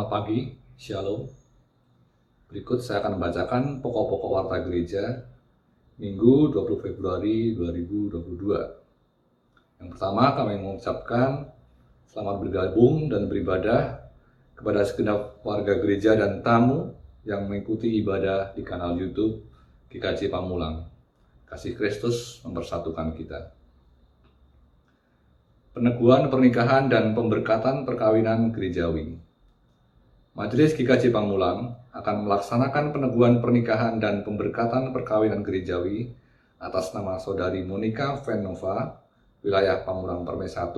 Selamat pagi, Shalom. Berikut saya akan membacakan pokok-pokok warta gereja Minggu 20 Februari 2022. Yang pertama, kami mengucapkan selamat bergabung dan beribadah kepada segenap warga gereja dan tamu yang mengikuti ibadah di kanal YouTube GKJ Pamulang. Kasih Kristus mempersatukan kita. Peneguhan pernikahan dan pemberkatan perkawinan gerejawi. Majelis GKJ Pamulang akan melaksanakan peneguhan pernikahan dan pemberkatan perkawinan gerejawi atas nama Saudari Monica Venova, wilayah Pamulang Permai 1,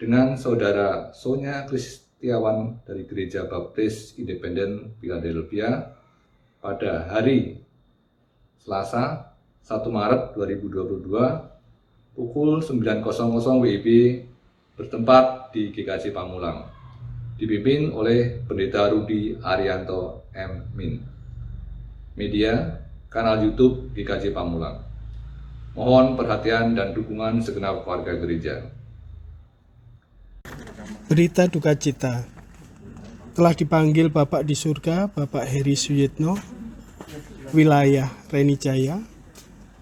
dengan Saudara Sonya Kristiawan dari Gereja Baptis Independen Philadelphia pada hari Selasa 1 Maret 2022 pukul 9.00 WIB bertempat di GKJ Pamulang, dipimpin oleh Pendeta Rudi Arianto M. Min. Media, kanal YouTube GKJ Pamulang. Mohon perhatian dan dukungan segenap warga gereja. Berita duka cita. Telah dipanggil Bapak di surga, Bapak Heri Suyitno, wilayah Renijaya,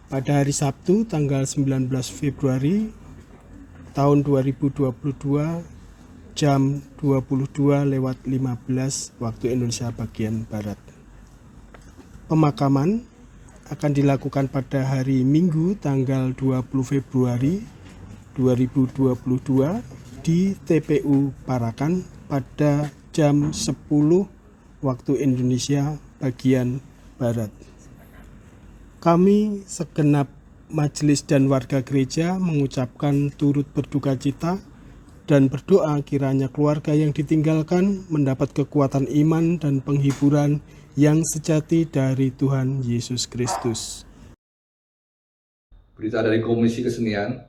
pada hari Sabtu tanggal 19 Februari tahun 2022 jam 22.15 waktu Indonesia bagian Barat. Pemakaman akan dilakukan pada hari Minggu tanggal 20 Februari 2022 di TPU Parakan pada jam 10 waktu Indonesia bagian Barat. Kami segenap majelis dan warga gereja mengucapkan turut berduka cita dan berdoa kiranya keluarga yang ditinggalkan mendapat kekuatan iman dan penghiburan yang sejati dari Tuhan Yesus Kristus. Berita dari Komisi Kesenian.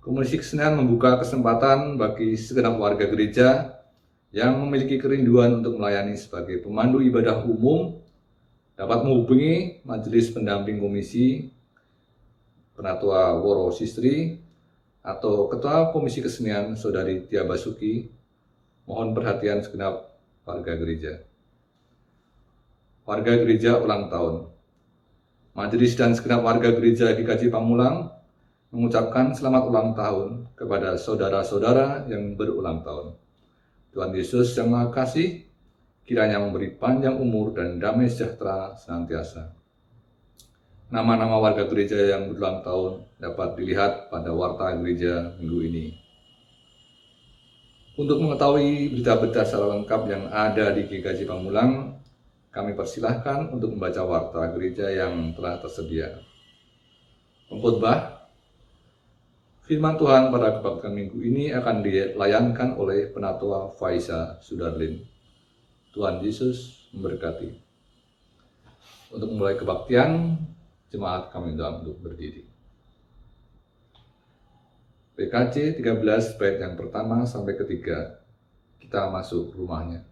Komisi Kesenian membuka kesempatan bagi segenap warga gereja yang memiliki kerinduan untuk melayani sebagai pemandu ibadah umum dapat menghubungi Majelis Pendamping Komisi, Penatua Woro Sistri, atau Ketua Komisi Kesenian Saudari Tia Basuki. Mohon perhatian segenap warga gereja. Warga gereja ulang tahun. Majelis dan segenap warga gereja GKJ Pamulang mengucapkan selamat ulang tahun kepada saudara-saudara yang berulang tahun. Tuhan Yesus yang Maha Kasih kiranya memberi panjang umur dan damai sejahtera senantiasa. Nama-nama warga gereja yang berulang tahun dapat dilihat pada warta gereja minggu ini. Untuk mengetahui berita-berita secara lengkap yang ada di GKJ Pamulang, kami persilahkan untuk membaca warta gereja yang telah tersedia. Pengkhotbah firman Tuhan pada kebaktian minggu ini akan dilayankan oleh Penatua Faisa Sudarlin. Tuhan Yesus memberkati. Untuk memulai kebaktian, jemaat kami untuk berdiri. PKJ 13 bait yang pertama sampai ketiga, kita masuk rumahnya.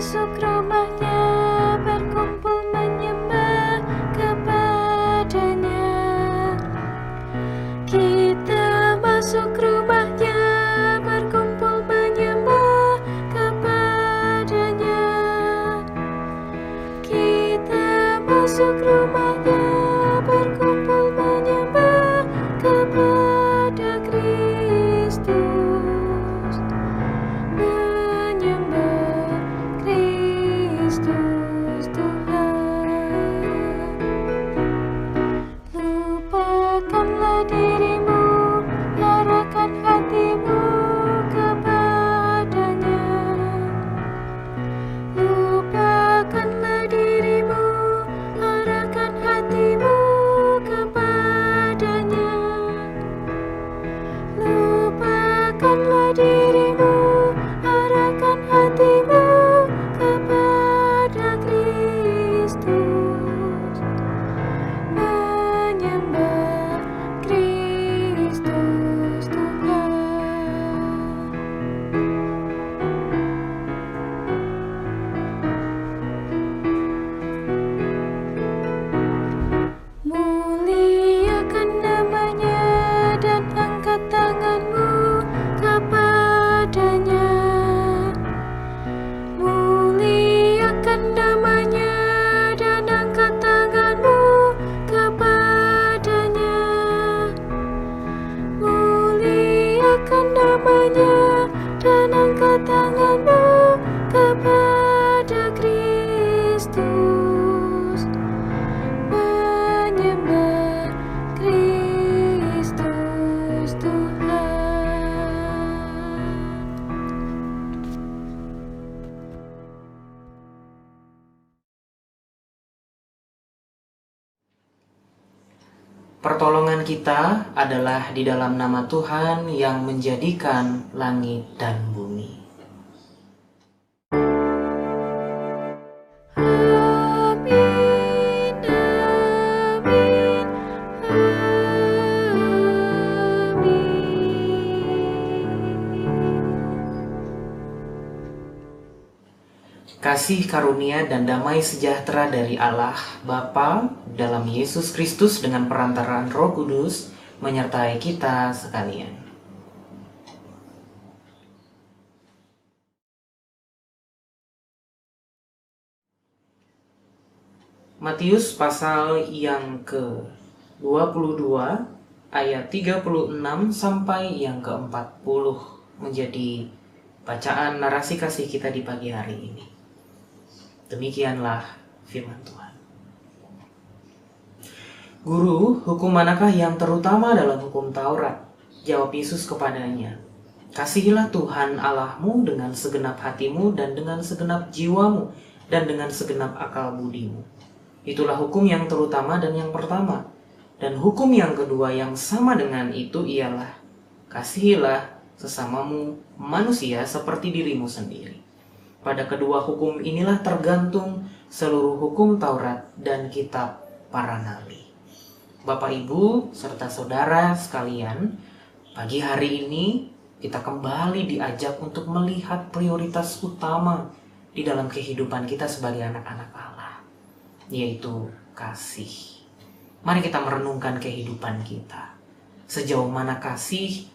Masuk rumahnya, berkumpul menyembah kepadanya. Kita Pertolongan kita adalah di dalam nama Tuhan yang menjadikan langit dan bumi. Amin, amin, Kasih karunia dan damai sejahtera dari Allah Bapa dalam Yesus Kristus dengan perantaraan Roh Kudus menyertai kita sekalian. Matius pasal yang ke-22 ayat 36 sampai yang ke-40 menjadi bacaan narasi kasih kita di pagi hari ini. Demikianlah firman Tuhan. Guru, hukum manakah yang terutama dalam hukum Taurat? Jawab Yesus kepadanya, kasihilah Tuhan Allahmu dengan segenap hatimu dan dengan segenap jiwamu dan dengan segenap akal budimu. Itulah hukum yang terutama dan yang pertama. Dan hukum yang kedua yang sama dengan itu ialah, kasihilah sesamamu manusia seperti dirimu sendiri. Pada kedua hukum inilah tergantung seluruh hukum Taurat dan kitab para nabi. Bapak, Ibu, serta saudara sekalian, pagi hari ini kita kembali diajak untuk melihat prioritas utama di dalam kehidupan kita sebagai anak-anak Allah, yaitu kasih. Mari kita merenungkan kehidupan kita. Sejauh mana kasih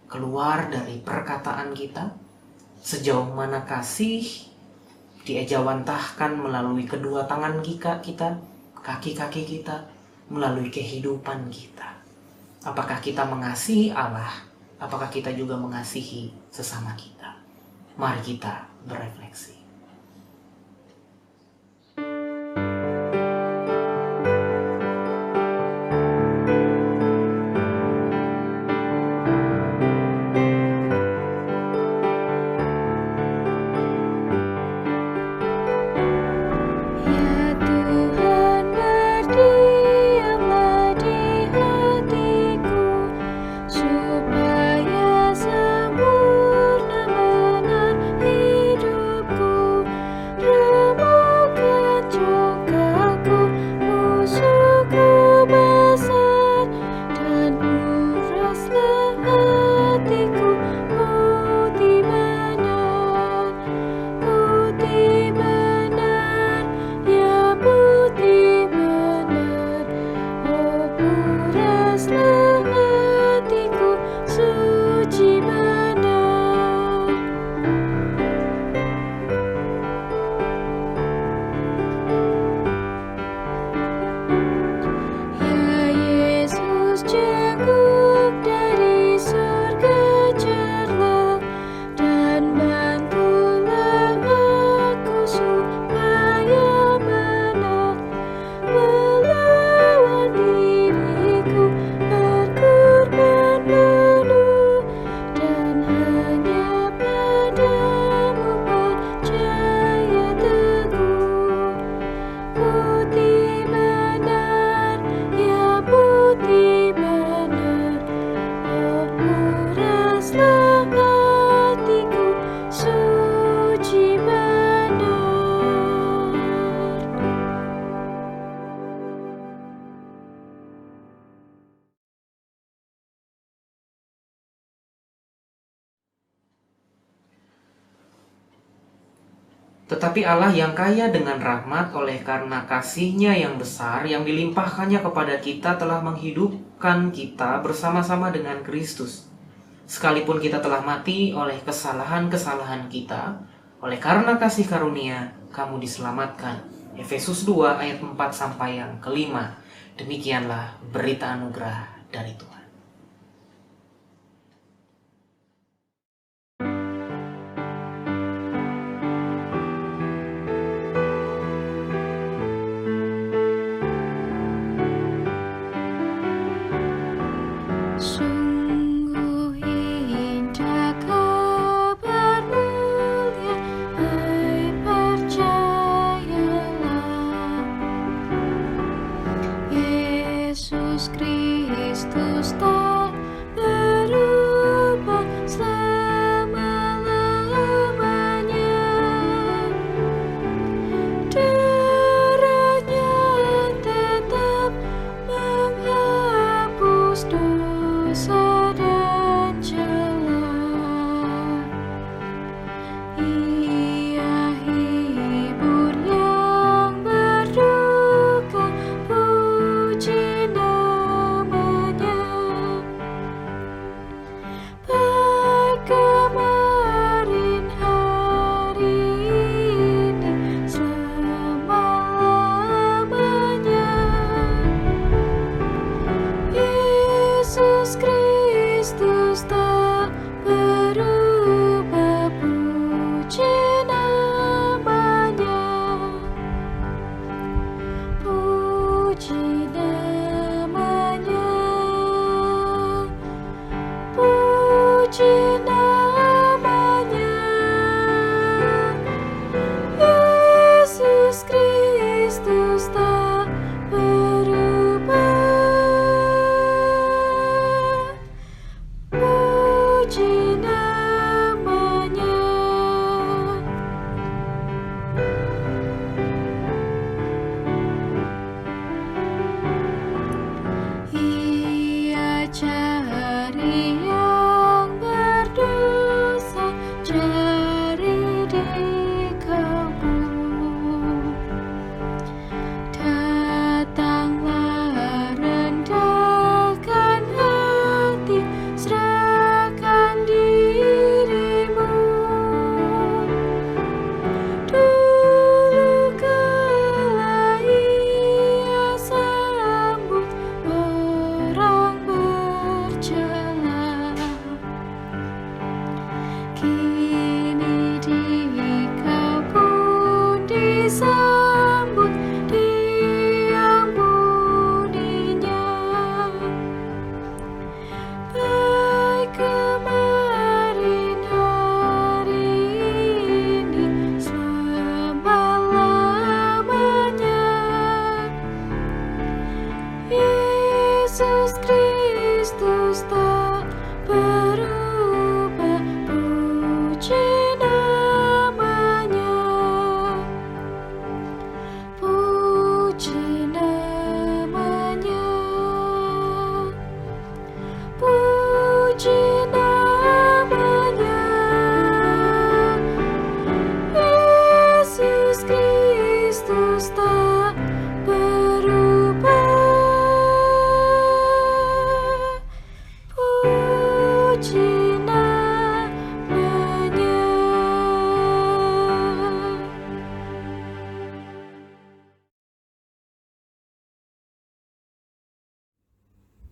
keluar dari perkataan kita? Sejauh mana kasih diejawantahkan melalui kedua tangan kita, kaki-kaki kita, melalui kehidupan kita? Apakah kita mengasihi Allah? Apakah kita juga mengasihi sesama kita? Mari kita berefleksi. Ya Tuhan, berdiamlah di hatiku, supaya sempurna benar hidupku. Remukkan congkakku, musuhku besar, dan uraslah hatiku putih benar, putih benar, ya putih benar. Oh, uraslah hatiku suci benar. Ya Yesus, jenguk dari surga cerlah, dan bantulah aku supaya benar melawan diriku, berkorban penuh, dan hanya padamu percaya teguh. Putih benar, ya putih benar. Oh, uraslah hatiku suci benar. Tetapi Allah yang kaya dengan rahmat oleh karena kasih-Nya yang besar yang dilimpahkannya kepada kita telah menghidupkan kita bersama-sama dengan Kristus. Sekalipun kita telah mati oleh kesalahan-kesalahan kita, oleh karena kasih karunia kamu diselamatkan. Efesus 2 ayat 4 sampai yang kelima. Demikianlah berita anugerah dari Tuhan. Sungguh indah kabar mulia, hai percayalah. Yesus Kristus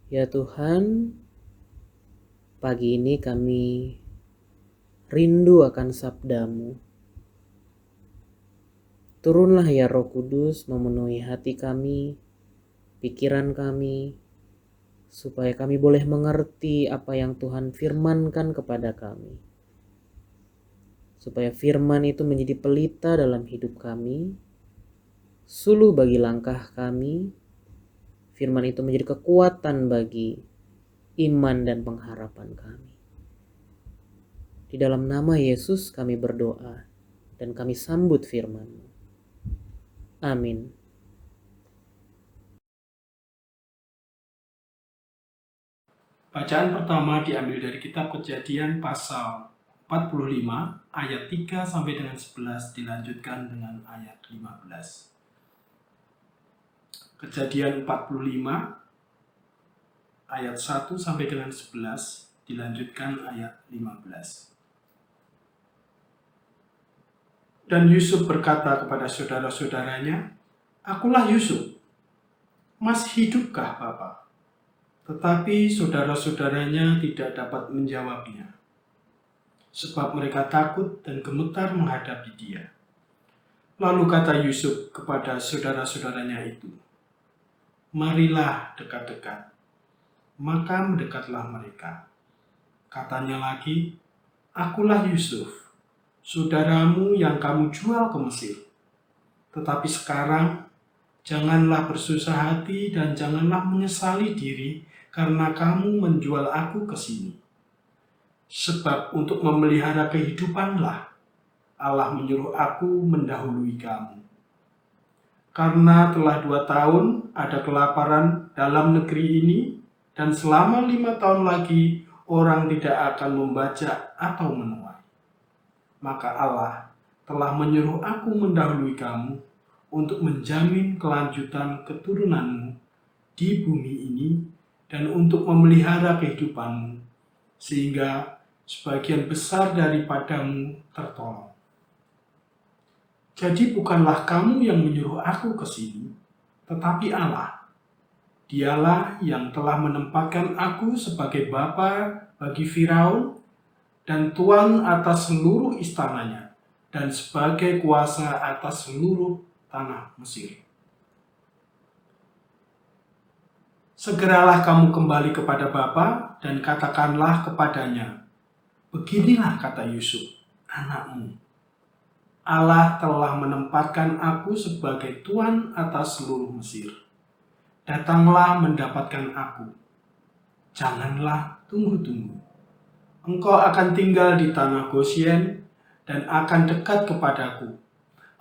Ya Tuhan, pagi ini kami rindu akan sabda-Mu. Turunlah ya Roh Kudus memenuhi hati kami, pikiran kami, supaya kami boleh mengerti apa yang Tuhan firmankan kepada kami. Supaya firman itu menjadi pelita dalam hidup kami, suluh bagi langkah kami, firman itu menjadi kekuatan bagi iman dan pengharapan kami. Di dalam nama Yesus kami berdoa dan kami sambut firman-Mu. Amin. Bacaan pertama diambil dari kitab Kejadian pasal 45 ayat 3 sampai dengan 11 dilanjutkan dengan ayat 15. Kejadian 45 ayat 1 sampai dengan 11 dilanjutkan ayat 15. Dan Yusuf berkata kepada saudara-saudaranya, "Akulah Yusuf. Masih hidupkah Bapa?" Tetapi saudara-saudaranya tidak dapat menjawabnya, sebab mereka takut dan gemetar menghadapi dia. Lalu kata Yusuf kepada saudara-saudaranya itu, "Marilah dekat-dekat." Maka mendekatlah mereka. Katanya lagi, "Akulah Yusuf, saudaramu yang kamu jual ke Mesir. Tetapi sekarang, janganlah bersusah hati dan janganlah menyesali diri karena kamu menjual aku ke sini. Sebab untuk memelihara kehidupanlah Allah menyuruh aku mendahului kamu. Karena telah 2 tahun ada kelaparan dalam negeri ini, dan selama 5 tahun lagi orang tidak akan membaca atau menuai. Maka Allah telah menyuruh aku mendahului kamu untuk menjamin kelanjutan keturunanmu di bumi ini dan untuk memelihara kehidupanmu, sehingga sebagian besar daripadamu tertolong. Jadi bukanlah kamu yang menyuruh aku ke sini, tetapi Allah. Dialah yang telah menempatkan aku sebagai bapa bagi Firaun dan tuan atas seluruh istananya dan sebagai kuasa atas seluruh tanah Mesir. Segeralah kamu kembali kepada Bapa dan katakanlah kepadanya, beginilah kata Yusuf, anakmu. Allah telah menempatkan aku sebagai tuan atas seluruh Mesir. Datanglah mendapatkan aku. Janganlah tunggu-tunggu. Engkau akan tinggal di tanah Gosyen dan akan dekat kepadaku.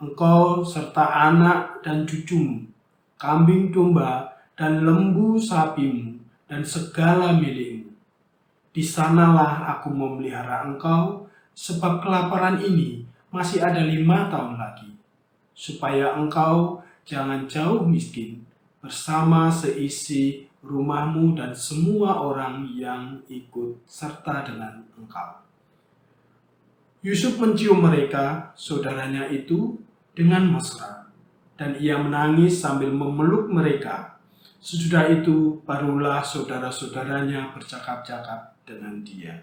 Engkau serta anak dan cucumu, kambing domba dan lembu sapimu, dan segala milikmu. Di sanalah aku memelihara engkau, sebab kelaparan ini masih ada 5 tahun lagi, supaya engkau jangan jauh miskin bersama seisi rumahmu dan semua orang yang ikut serta dengan engkau. Yusuf mencium mereka, saudaranya itu, dengan mesra, dan ia menangis sambil memeluk mereka. Sesudah itu barulah saudara-saudaranya bercakap-cakap dengan dia.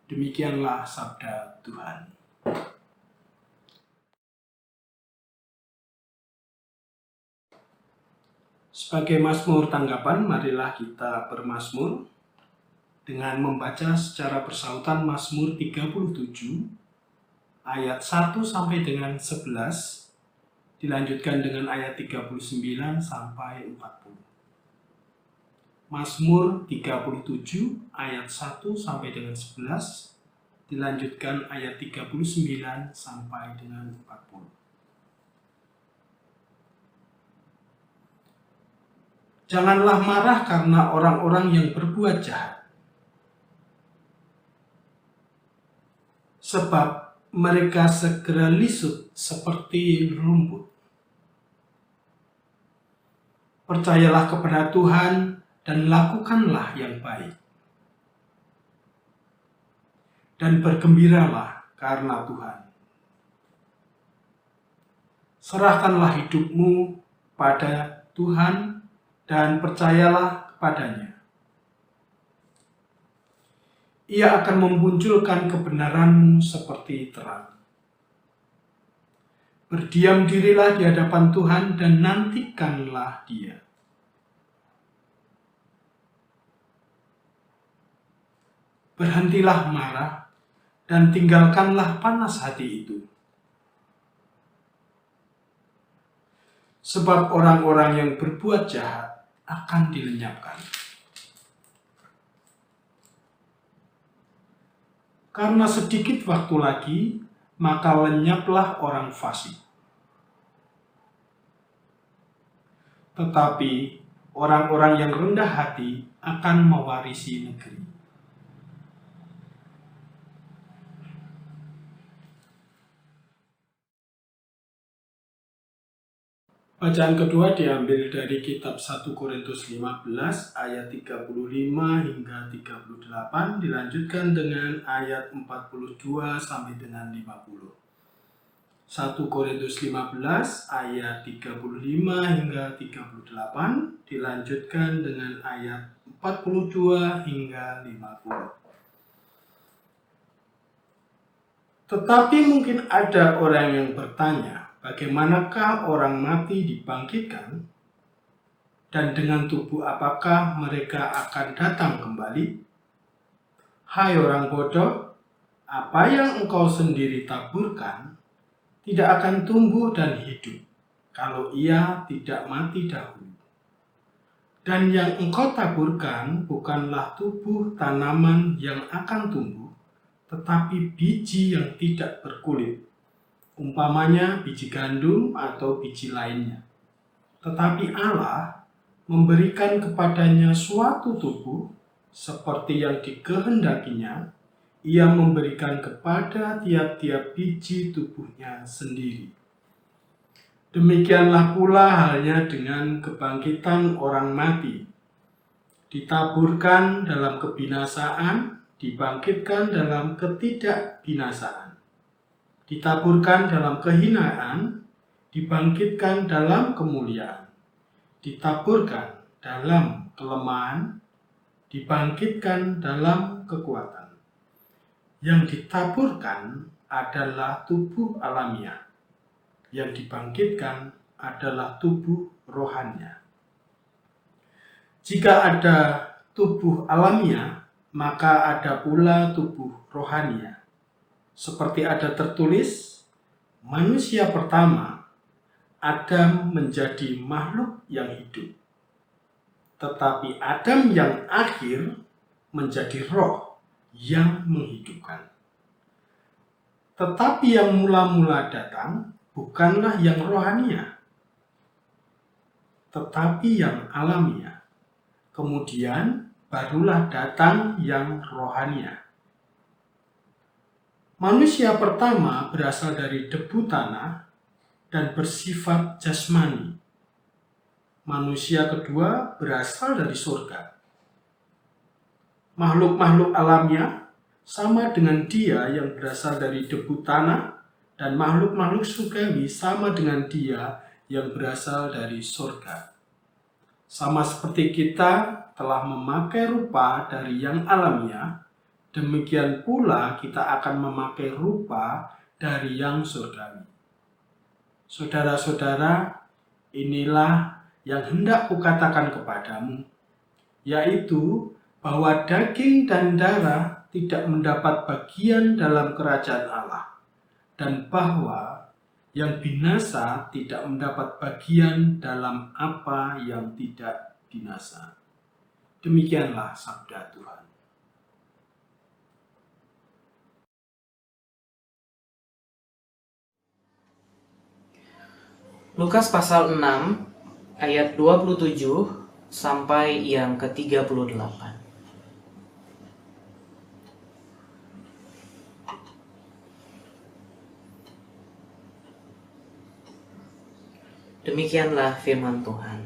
Demikianlah sabda Tuhan. Sebagai mazmur tanggapan, marilah kita bermazmur dengan membaca secara bersautan Mazmur 37 ayat 1 sampai dengan 11. Dilanjutkan dengan ayat 39 sampai 40. Mazmur 37 ayat 1 sampai dengan 11, dilanjutkan ayat 39 sampai dengan 40. Janganlah marah karena orang-orang yang berbuat jahat, sebab mereka segera lisut seperti rumput. Percayalah kepada Tuhan dan lakukanlah yang baik. Dan bergembiralah karena Tuhan. Serahkanlah hidupmu pada Tuhan dan percayalah kepadanya. Ia akan memunculkan kebenaranmu seperti terang. Berdiam dirilah di hadapan Tuhan dan nantikanlah Dia. Berhentilah marah dan tinggalkanlah panas hati itu. Sebab orang-orang yang berbuat jahat akan dilenyapkan. Karena sedikit waktu lagi, maka lenyaplah orang fasik. Tetapi orang-orang yang rendah hati akan mewarisi negeri. Bacaan kedua diambil dari kitab 1 Korintus 15 ayat 35 hingga 38, dilanjutkan dengan ayat 42 sampai dengan 50. 1 Korintus 15 ayat 35 hingga 38, dilanjutkan dengan ayat 42 hingga 50. Tetapi mungkin ada orang yang bertanya, bagaimanakah orang mati dibangkitkan? Dan dengan tubuh apakah mereka akan datang kembali? Hai orang bodoh, apa yang engkau sendiri taburkan tidak akan tumbuh dan hidup kalau ia tidak mati dahulu. Dan yang engkau taburkan bukanlah tubuh tanaman yang akan tumbuh, tetapi biji yang tidak berkulit, umpamanya biji gandum atau biji lainnya. Tetapi Allah memberikan kepadanya suatu tubuh seperti yang dikehendakinya. Ia memberikan kepada tiap-tiap biji tubuhnya sendiri. Demikianlah pula halnya dengan kebangkitan orang mati. Ditaburkan dalam kebinasaan, dibangkitkan dalam ketidakbinasaan. Ditaburkan dalam kehinaan, dibangkitkan dalam kemuliaan. Ditaburkan dalam kelemahan, dibangkitkan dalam kekuatan. Yang ditaburkan adalah tubuh alamiah, yang dibangkitkan adalah tubuh rohania. Jika ada tubuh alamiah, maka ada pula tubuh rohania. Seperti ada tertulis, manusia pertama, Adam menjadi makhluk yang hidup. Tetapi Adam yang akhir menjadi roh yang menghidupkan. Tetapi yang mula-mula datang bukanlah yang rohania, tetapi yang alamiah. Kemudian barulah datang yang rohania. Manusia pertama berasal dari debu tanah dan bersifat jasmani. Manusia kedua berasal dari surga. Makhluk-makhluk alamiah sama dengan dia yang berasal dari debu tanah, dan makhluk-makhluk surgawi sama dengan dia yang berasal dari surga. Sama seperti kita telah memakai rupa dari yang alamiah, demikian pula kita akan memakai rupa dari yang surgawi. Saudara-saudara, inilah yang hendak kukatakan kepadamu, yaitu bahwa daging dan darah tidak mendapat bagian dalam kerajaan Allah, dan bahwa yang binasa tidak mendapat bagian dalam apa yang tidak binasa. Demikianlah sabda Tuhan. Lukas pasal 6 ayat 27 sampai yang ke-38. Demikianlah firman Tuhan.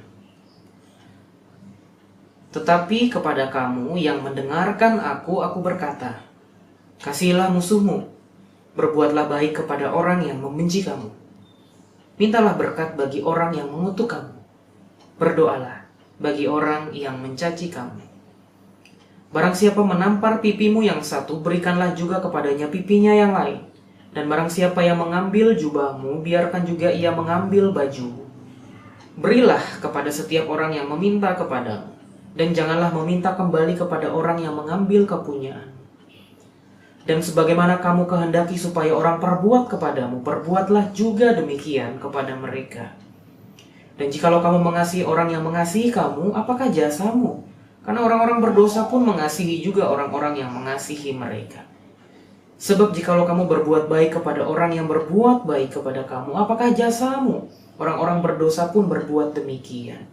Tetapi kepada kamu yang mendengarkan aku berkata, kasihilah musuhmu, berbuatlah baik kepada orang yang membenci kamu. Mintalah berkat bagi orang yang mengutuk kamu. Berdoalah bagi orang yang mencaci kamu. Barang siapa menampar pipimu yang satu, berikanlah juga kepadanya pipinya yang lain. Dan barang siapa yang mengambil jubahmu, biarkan juga ia mengambil bajumu. Berilah kepada setiap orang yang meminta kepadamu, dan janganlah meminta kembali kepada orang yang mengambil kepunyaan. Dan sebagaimana kamu kehendaki supaya orang perbuat kepadamu, perbuatlah juga demikian kepada mereka. Dan jikalau kamu mengasihi orang yang mengasihi kamu, apakah jasamu? Karena orang-orang berdosa pun mengasihi juga orang-orang yang mengasihi mereka. Sebab jikalau kamu berbuat baik kepada orang yang berbuat baik kepada kamu, apakah jasamu? Orang-orang berdosa pun berbuat demikian.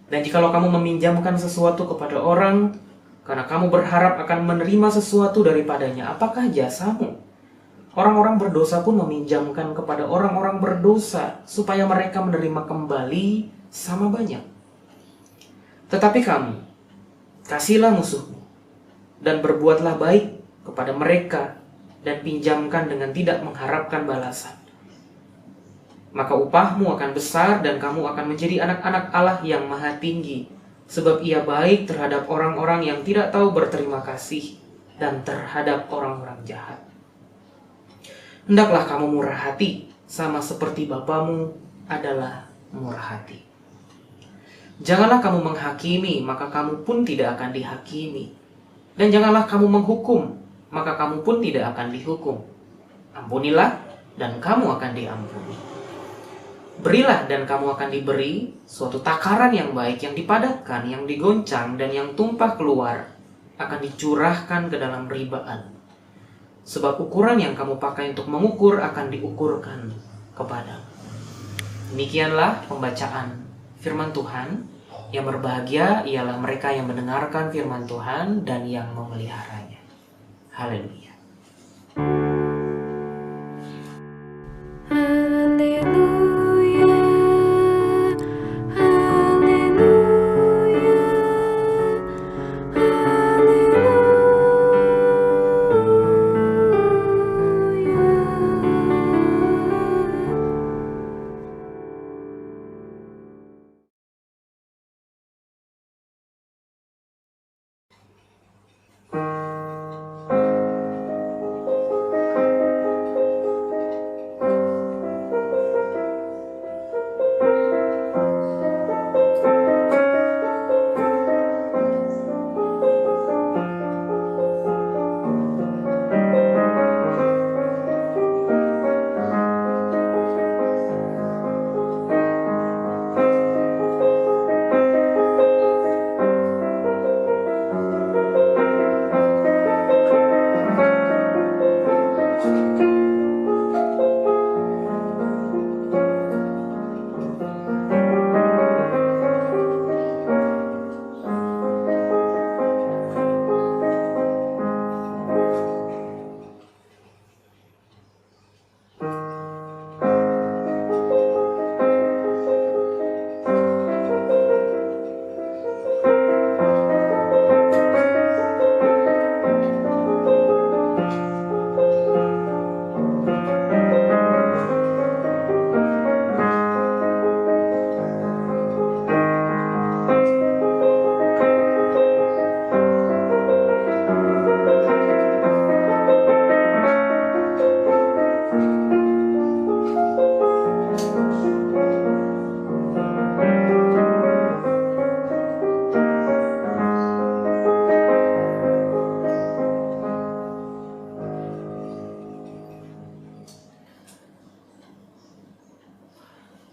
Dan jikalau kamu meminjamkan sesuatu kepada orang, karena kamu berharap akan menerima sesuatu daripadanya, apakah jasamu? Orang-orang berdosa pun meminjamkan kepada orang-orang berdosa, supaya mereka menerima kembali sama banyak. Tetapi kamu, kasihlah musuhmu, dan berbuatlah baik kepada mereka, dan pinjamkan dengan tidak mengharapkan balasan. Maka upahmu akan besar, dan kamu akan menjadi anak-anak Allah yang maha tinggi, sebab ia baik terhadap orang-orang yang tidak tahu berterima kasih dan terhadap orang-orang jahat. Hendaklah kamu murah hati, sama seperti Bapamu adalah murah hati. Janganlah kamu menghakimi, maka kamu pun tidak akan dihakimi. Dan janganlah kamu menghukum, maka kamu pun tidak akan dihukum. Ampunilah, dan kamu akan diampuni. Berilah dan kamu akan diberi, suatu takaran yang baik, yang dipadatkan, yang digoncang, dan yang tumpah keluar, akan dicurahkan ke dalam ribaan. Sebab ukuran yang kamu pakai untuk mengukur akan diukurkan kepadamu. Demikianlah pembacaan firman Tuhan. Yang berbahagia ialah mereka yang mendengarkan firman Tuhan dan yang memeliharanya. Haleluya. Haleluya, haleluya, haleluya.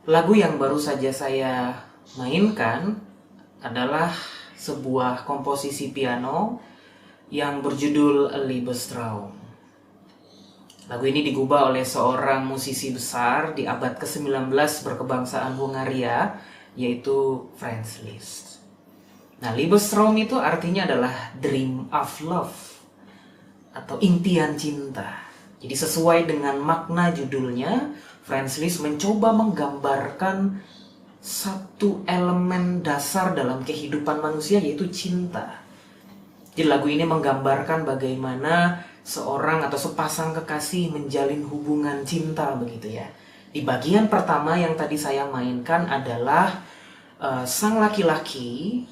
Lagu yang baru saja saya mainkan adalah sebuah komposisi piano yang berjudul Liebestraum. Lagu ini digubah oleh seorang musisi besar di abad ke-19 berkebangsaan Hungaria, yaitu Franz Liszt. Nah, Liebestraum itu artinya adalah dream of love atau impian cinta. Jadi sesuai dengan makna judulnya, Franz Liszt mencoba menggambarkan satu elemen dasar dalam kehidupan manusia, yaitu cinta. Jadi lagu ini menggambarkan bagaimana seorang atau sepasang kekasih menjalin hubungan cinta begitu ya. Di bagian pertama yang tadi saya mainkan adalah sang laki-laki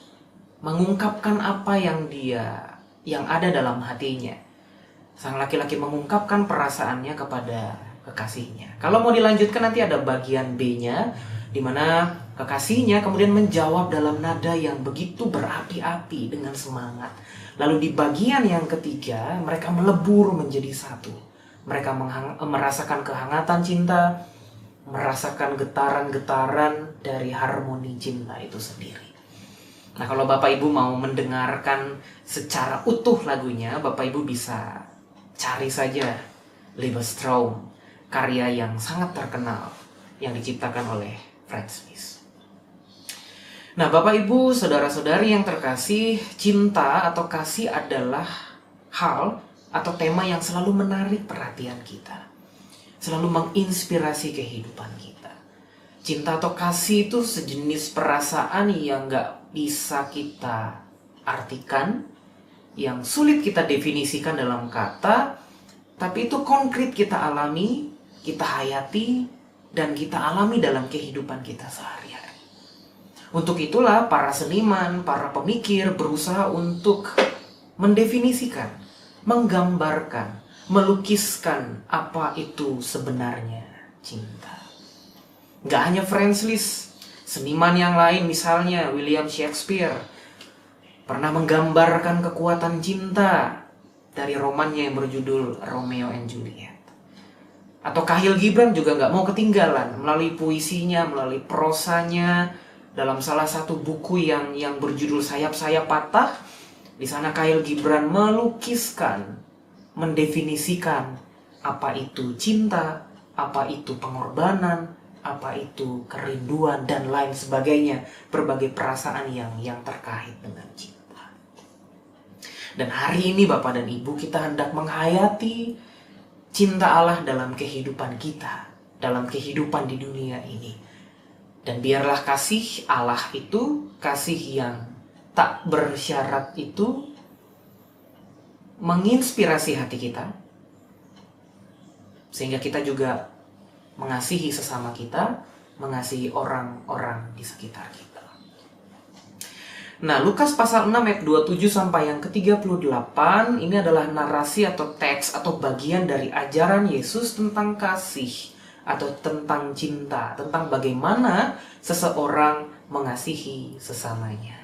mengungkapkan apa yang ada dalam hatinya. Sang laki-laki mengungkapkan perasaannya kepada kekasihnya. Kalau mau dilanjutkan nanti ada bagian B-nya, di mana kekasihnya kemudian menjawab dalam nada yang begitu berapi-api dengan semangat. Lalu di bagian yang ketiga, mereka melebur menjadi satu. Mereka merasakan kehangatan cinta, merasakan getaran-getaran dari harmoni cinta itu sendiri. Nah, kalau Bapak Ibu mau mendengarkan secara utuh lagunya, Bapak Ibu bisa cari saja Liebestraum, karya yang sangat terkenal yang diciptakan oleh Fred Smith. Nah, Bapak Ibu, saudara-saudari yang terkasih, cinta atau kasih adalah hal atau tema yang selalu menarik perhatian kita, selalu menginspirasi kehidupan kita. Cinta atau kasih itu sejenis perasaan yang gak bisa kita artikan, yang sulit kita definisikan dalam kata, tapi itu konkret kita alami, kita hayati, dan kita alami dalam kehidupan kita sehari-hari. Untuk itulah para seniman, para pemikir berusaha untuk mendefinisikan, menggambarkan, melukiskan apa itu sebenarnya cinta. Gak hanya Franz Liszt, seniman yang lain misalnya William Shakespeare pernah menggambarkan kekuatan cinta dari romannya yang berjudul Romeo and Juliet. Atau Kahlil Gibran juga gak mau ketinggalan melalui puisinya, melalui prosanya dalam salah satu buku yang berjudul Sayap-Sayap Patah. Di sana Kahlil Gibran melukiskan, mendefinisikan apa itu cinta, apa itu pengorbanan, apa itu kerinduan, dan lain sebagainya. Berbagai perasaan yang terkait dengan cinta. Dan hari ini Bapak dan Ibu, kita hendak menghayati cinta Allah dalam kehidupan kita, dalam kehidupan di dunia ini. Dan biarlah kasih Allah itu, kasih yang tak bersyarat itu, menginspirasi hati kita, sehingga kita juga mengasihi sesama kita, mengasihi orang-orang di sekitar kita. Nah, Lukas pasal 6 ayat 27 sampai yang ke-38, ini adalah narasi atau teks atau bagian dari ajaran Yesus tentang kasih atau tentang cinta, tentang bagaimana seseorang mengasihi sesamanya.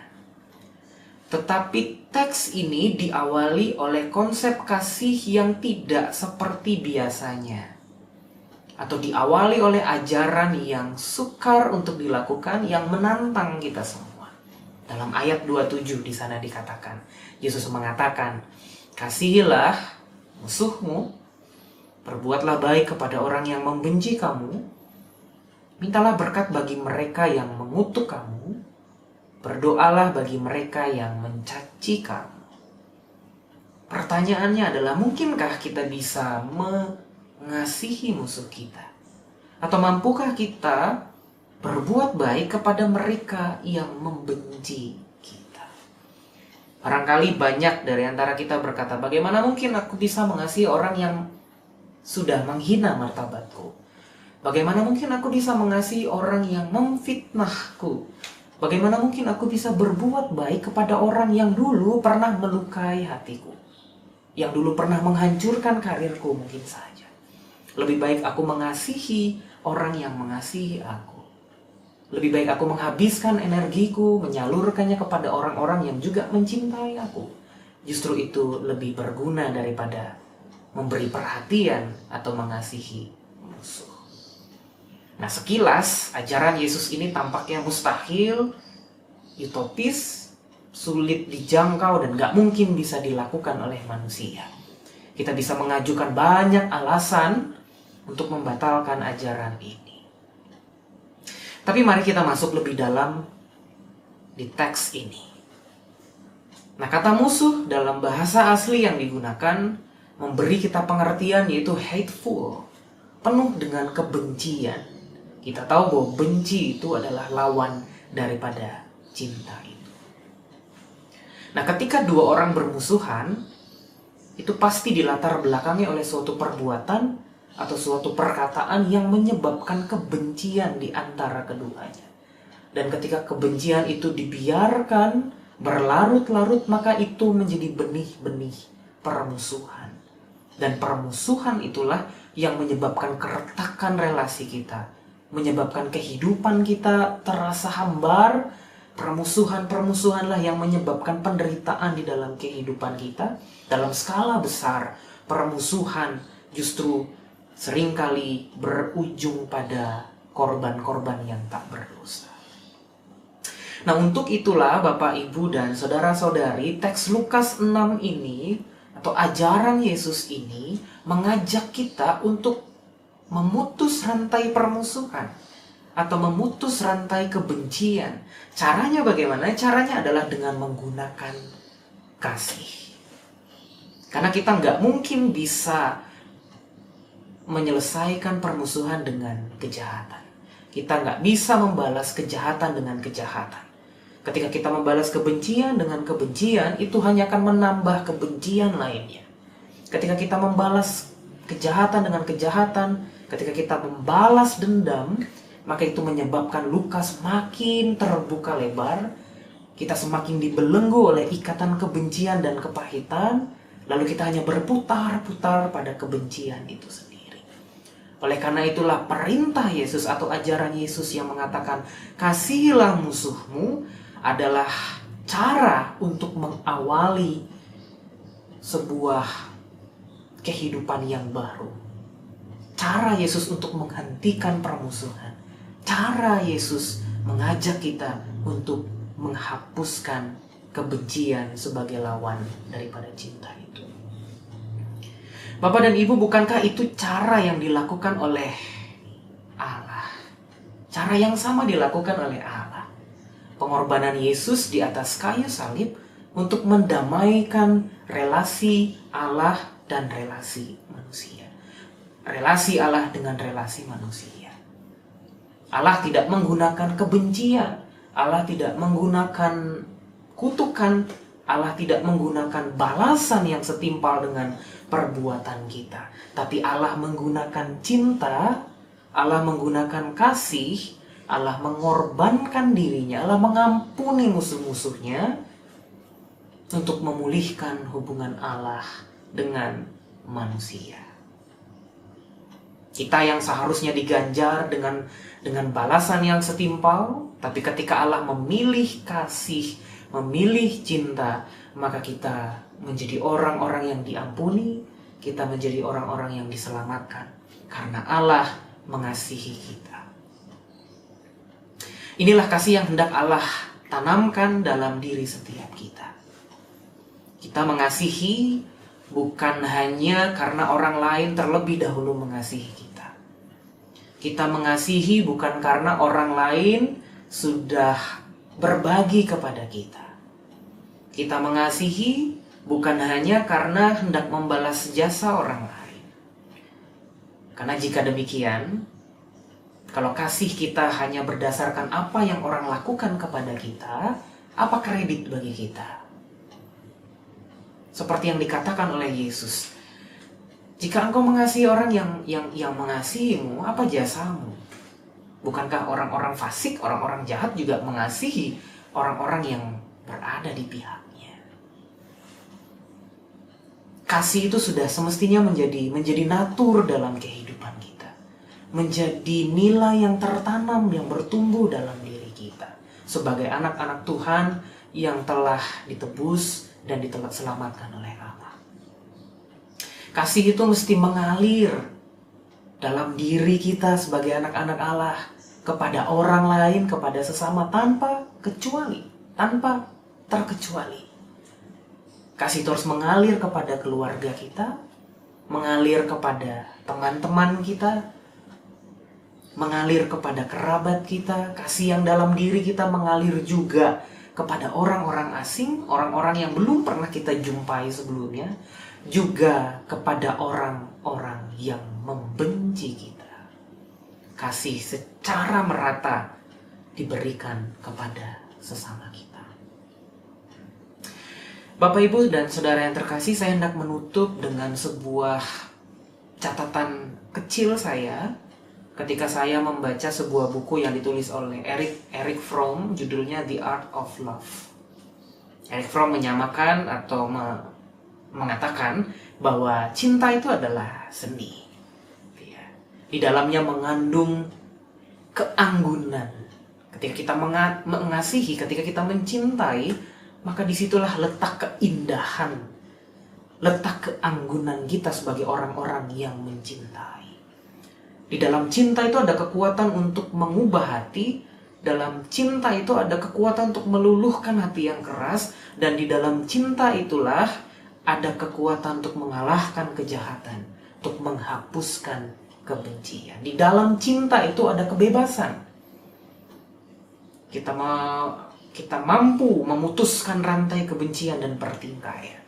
Tetapi teks ini diawali oleh konsep kasih yang tidak seperti biasanya, atau diawali oleh ajaran yang sukar untuk dilakukan, yang menantang kita semua. Dalam ayat 27 di sana dikatakan, Yesus mengatakan, "Kasihilah musuhmu, perbuatlah baik kepada orang yang membenci kamu, mintalah berkat bagi mereka yang mengutuk kamu, berdoalah bagi mereka yang mencaci kamu." Pertanyaannya adalah, mungkinkah kita bisa mengasihi musuh kita? Atau mampukah kita berbuat baik kepada mereka yang membenci kita? Barangkali banyak dari antara kita berkata, bagaimana mungkin aku bisa mengasihi orang yang sudah menghina martabatku? Bagaimana mungkin aku bisa mengasihi orang yang memfitnahku? Bagaimana mungkin aku bisa berbuat baik kepada orang yang dulu pernah melukai hatiku, yang dulu pernah menghancurkan karirku mungkin saja? Lebih baik aku mengasihi orang yang mengasihi aku. Lebih baik aku menghabiskan energiku, menyalurkannya kepada orang-orang yang juga mencintai aku. Justru itu lebih berguna daripada memberi perhatian atau mengasihi musuh. Nah, sekilas ajaran Yesus ini tampaknya mustahil, utopis, sulit dijangkau, dan gak mungkin bisa dilakukan oleh manusia. Kita bisa mengajukan banyak alasan untuk membatalkan ajaran ini. Tapi mari kita masuk lebih dalam di teks ini. Nah, kata musuh dalam bahasa asli yang digunakan memberi kita pengertian yaitu hateful, penuh dengan kebencian. Kita tahu bahwa benci itu adalah lawan daripada cinta itu. Nah, ketika dua orang bermusuhan, itu pasti dilatar belakangi oleh suatu perbuatan atau suatu perkataan yang menyebabkan kebencian di antara keduanya. Dan ketika kebencian itu dibiarkan berlarut-larut, maka itu menjadi benih-benih permusuhan. Dan permusuhan itulah yang menyebabkan keretakan relasi kita, menyebabkan kehidupan kita terasa hambar. Permusuhan-permusuhanlah yang menyebabkan penderitaan di dalam kehidupan kita. Dalam skala besar, permusuhan justru seringkali berujung pada korban-korban yang tak berdosa. Nah, untuk itulah Bapak, Ibu, dan Saudara-saudari, teks Lukas 6 ini atau ajaran Yesus ini mengajak kita untuk memutus rantai permusuhan atau memutus rantai kebencian. Caranya bagaimana? Caranya adalah dengan menggunakan kasih. Karena kita nggak mungkin bisa menyelesaikan permusuhan dengan kejahatan. Kita nggak bisa membalas kejahatan dengan kejahatan. Ketika kita membalas kebencian dengan kebencian, itu hanya akan menambah kebencian lainnya. Ketika kita membalas kejahatan dengan kejahatan, ketika kita membalas dendam, maka itu menyebabkan luka semakin terbuka lebar. Kita semakin dibelenggu oleh ikatan kebencian dan kepahitan, lalu kita hanya berputar-putar pada kebencian itu sendiri. Oleh karena itulah perintah Yesus atau ajaran Yesus yang mengatakan kasihilah musuhmu adalah cara untuk mengawali sebuah kehidupan yang baru. Cara Yesus untuk menghentikan permusuhan. Cara Yesus mengajak kita untuk menghapuskan kebencian sebagai lawan daripada cinta itu. Bapak dan Ibu, bukankah itu cara yang dilakukan oleh Allah? Cara yang sama dilakukan oleh Allah. Pengorbanan Yesus di atas kayu salib untuk mendamaikan relasi Allah dan relasi manusia. Relasi Allah dengan relasi manusia. Allah tidak menggunakan kebencian. Allah tidak menggunakan kutukan. Allah tidak menggunakan balasan yang setimpal dengan perbuatan kita. Tapi Allah menggunakan cinta, Allah menggunakan kasih, Allah mengorbankan dirinya, Allah mengampuni musuh-musuhnya untuk memulihkan hubungan Allah dengan manusia. Kita yang seharusnya diganjar dengan balasan yang setimpal, tapi ketika Allah memilih kasih, memilih cinta, maka kita menjadi orang-orang yang diampuni, kita menjadi orang-orang yang diselamatkan karena Allah mengasihi kita. Inilah kasih yang hendak Allah tanamkan dalam diri setiap kita. Kita mengasihi bukan hanya karena orang lain terlebih dahulu mengasihi kita. Kita mengasihi bukan karena orang lain sudah berbagi kepada kita. Kita mengasihi bukan hanya karena hendak membalas jasa orang lain. Karena jika demikian, kalau kasih kita hanya berdasarkan apa yang orang lakukan kepada kita, apa kredit bagi kita? Seperti yang dikatakan oleh Yesus, jika engkau mengasihi orang yang mengasihimu, apa jasamu? Bukankah orang-orang fasik, orang-orang jahat juga mengasihi orang-orang yang berada di pihaknya? Kasih itu sudah semestinya menjadi natur dalam kehidupan kita. Menjadi nilai yang tertanam, yang bertumbuh dalam diri kita. Sebagai anak-anak Tuhan yang telah ditebus dan diselamatkan oleh Allah. Kasih itu mesti mengalir dalam diri kita sebagai anak-anak Allah kepada orang lain, kepada sesama tanpa kecuali, tanpa terkecuali. Kasih terus mengalir kepada keluarga kita, mengalir kepada teman-teman kita, mengalir kepada kerabat kita. Kasih yang dalam diri kita mengalir juga kepada orang-orang asing, orang-orang yang belum pernah kita jumpai sebelumnya, juga kepada orang-orang yang membenci kita. Kasih secara merata diberikan kepada sesama kita. Bapak, Ibu, dan Saudara yang terkasih, saya hendak menutup dengan sebuah catatan kecil saya ketika saya membaca sebuah buku yang ditulis oleh Erich Fromm, judulnya The Art of Love. Erich Fromm menyamakan atau mengatakan bahwa cinta itu adalah seni. Ya. Di dalamnya mengandung keanggunan. Ketika kita mengasihi, ketika kita mencintai, maka disitulah letak keindahan, letak keanggunan kita sebagai orang-orang yang mencintai. Di dalam cinta itu ada kekuatan untuk mengubah hati. Dalam cinta itu ada kekuatan untuk meluluhkan hati yang keras. Dan di dalam cinta itulah ada kekuatan untuk mengalahkan kejahatan, untuk menghapuskan kebencian. Di dalam cinta itu ada kebebasan. Kita mampu memutuskan rantai kebencian dan pertikaian.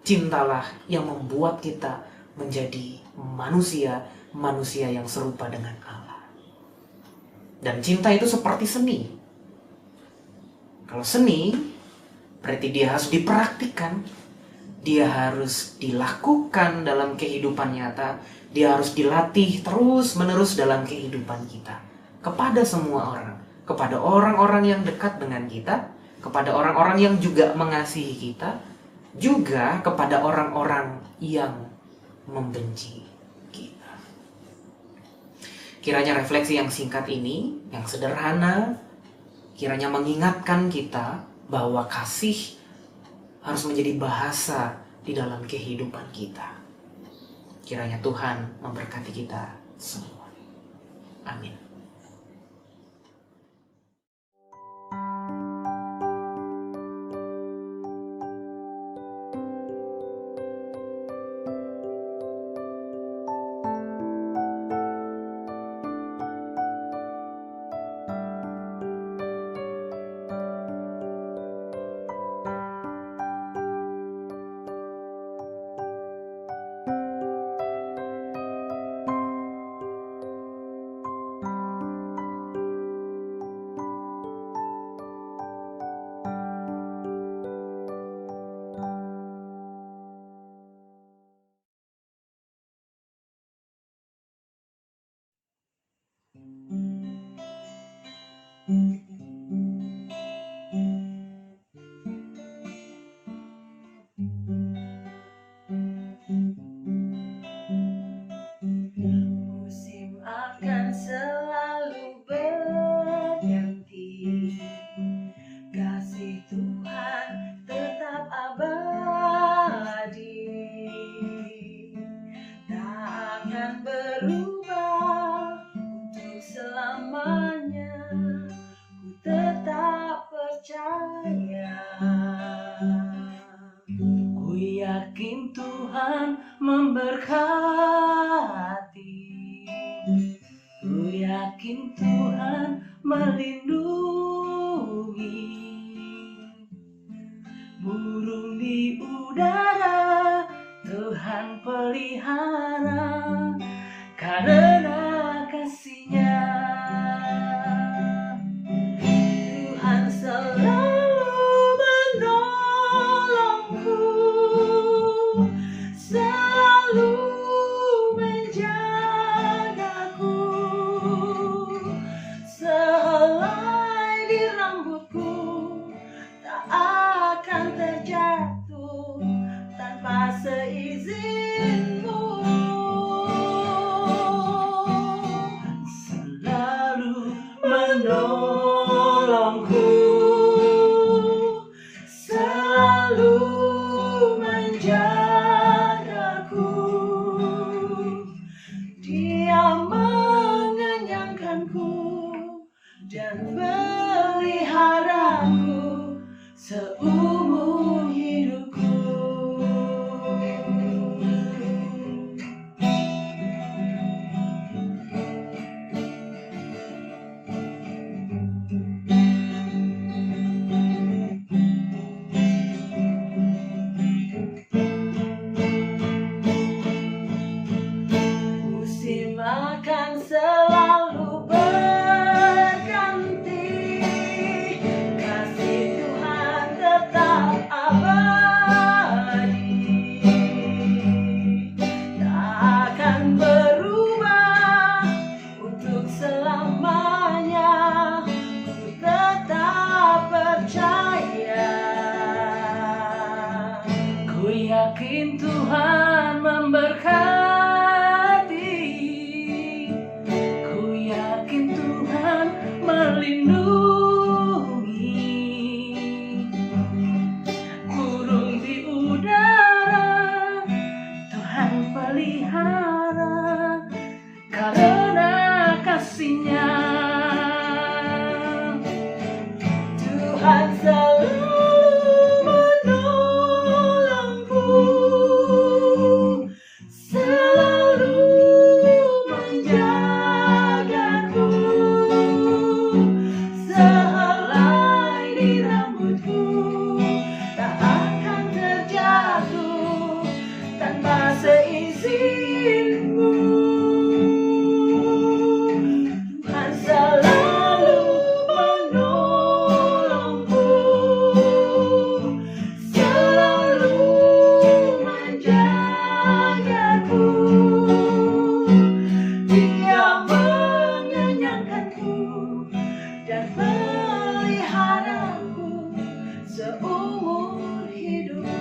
Cintalah yang membuat kita menjadi manusia yang serupa dengan Allah. Dan cinta itu seperti seni. Kalau seni, berarti dia harus dipraktikkan, dia harus dilakukan dalam kehidupan nyata, dia harus dilatih terus-menerus dalam kehidupan kita. Kepada semua orang, kepada orang-orang yang dekat dengan kita, kepada orang-orang yang juga mengasihi kita, juga kepada orang-orang yang membenci. Kiranya refleksi yang singkat ini, yang sederhana, kiranya mengingatkan kita bahwa kasih harus menjadi bahasa di dalam kehidupan kita. Kiranya Tuhan memberkati kita semua. Amin. Musim akan selalu berganti, kasih Tuhan tetap abadi, tak akan berubah untuk selamanya. Ku tetap percaya, ku yakin Tuhan memberkati, ku yakin Tuhan melindungi. Burung di udara Tuhan pelihara, karena kasih-Nya. Tuhan selalu menolongku, selalu menjagaku, sehelai di rambutku tak akan terjatuh tanpa seizin-Mu. Selalu menolongku, selalu menjagaku, Dia mengenyangkanku dan peliharaku seumur hidupku. Musim akan selalu berganti, kasih Tuhan tetap abadi, tak akan berubah kasih-Nya. Tuhan selalu menolongku, selalu menjagaku, sehelai di rambutku tak akan terjatuh tanpa seizinmu. Tuhan selalu menolongku, selalu menjagaku. Dia mengenyangkanku dan peliharaku seumur hidupku.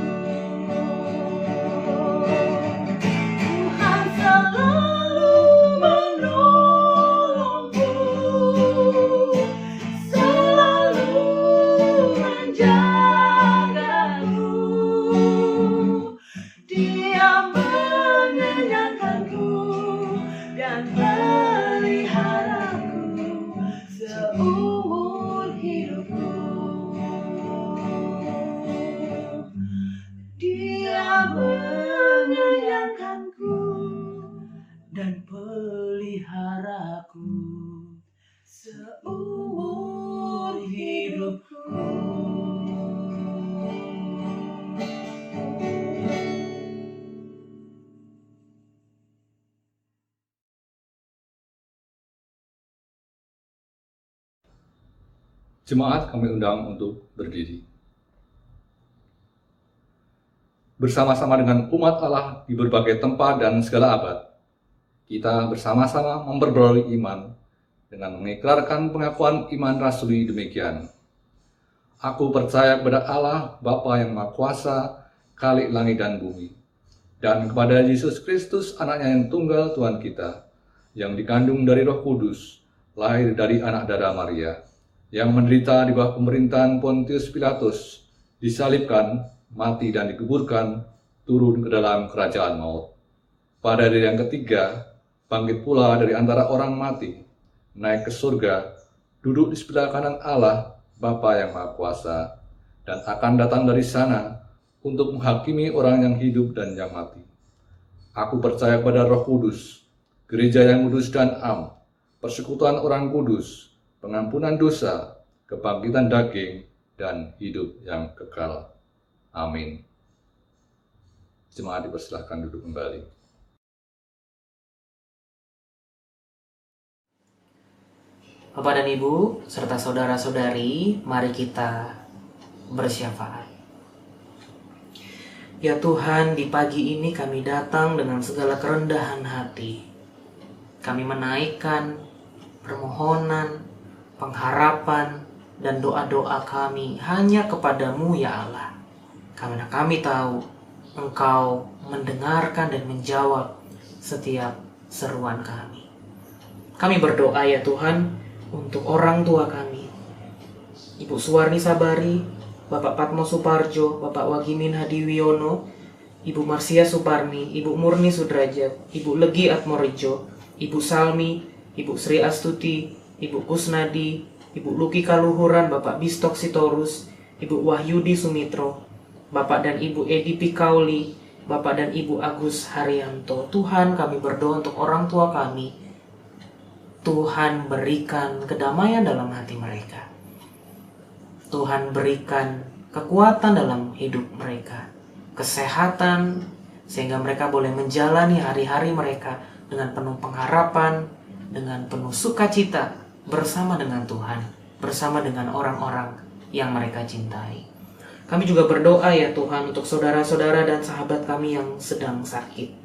Tuhan selalu menolongku, selalu menjagaku. Dia mengenyangkanku dan peliharaku seumur hidupku. Dia mengenyangkanku dan peliharaku seumur hidupku. Jemaat kami undang untuk berdiri. Bersama-sama dengan umat Allah di berbagai tempat dan segala abad, kita bersama-sama memperbarui iman dengan mengikrarkan pengakuan iman rasuli demikian. Aku percaya kepada Allah, Bapa yang Maha Kuasa, Khalik langit dan bumi, dan kepada Yesus Kristus, Anaknya yang tunggal Tuhan kita, yang dikandung dari Roh Kudus, lahir dari anak darah Maria, yang menderita di bawah pemerintahan Pontius Pilatus, disalibkan, mati dan dikuburkan, turun ke dalam kerajaan maut. Pada hari yang ketiga, bangkit pula dari antara orang mati, naik ke surga, duduk di sebelah kanan Allah, Bapa yang Maha Kuasa, dan akan datang dari sana untuk menghakimi orang yang hidup dan yang mati. Aku percaya pada Roh Kudus, gereja yang kudus dan am, persekutuan orang kudus, pengampunan dosa, kebangkitan daging, dan hidup yang kekal. Amin. Jemaat dipersilahkan duduk kembali. Bapak dan Ibu, serta saudara-saudari, mari kita bersyafaat. Ya Tuhan, di pagi ini kami datang dengan segala kerendahan hati. Kami menaikkan permohonan, pengharapan, dan doa-doa kami hanya kepadamu ya Allah. Karena kami tahu Engkau mendengarkan dan menjawab setiap seruan kami. Kami berdoa ya Tuhan untuk orang tua kami, Ibu Suwarni Sabari, Bapak Patmo Suparjo, Bapak Wagimin Hadiwiono, Ibu Marsia Suparni, Ibu Murni Sudrajat, Ibu Legi Atmorejo, Ibu Salmi, Ibu Sri Astuti, Ibu Kusnadi, Ibu Luki Kaluhuran, Bapak Bistok Sitorus, Ibu Wahyudi Sumitro, Bapak dan Ibu Edi Pikauli, Bapak dan Ibu Agus Haryanto. Tuhan, kami berdoa untuk orang tua kami. Tuhan berikan kedamaian dalam hati mereka. Tuhan berikan kekuatan dalam hidup mereka, kesehatan, sehingga mereka boleh menjalani hari-hari mereka dengan penuh pengharapan, dengan penuh sukacita, bersama dengan Tuhan, bersama dengan orang-orang yang mereka cintai. Kami juga berdoa ya Tuhan untuk saudara-saudara dan sahabat kami yang sedang sakit.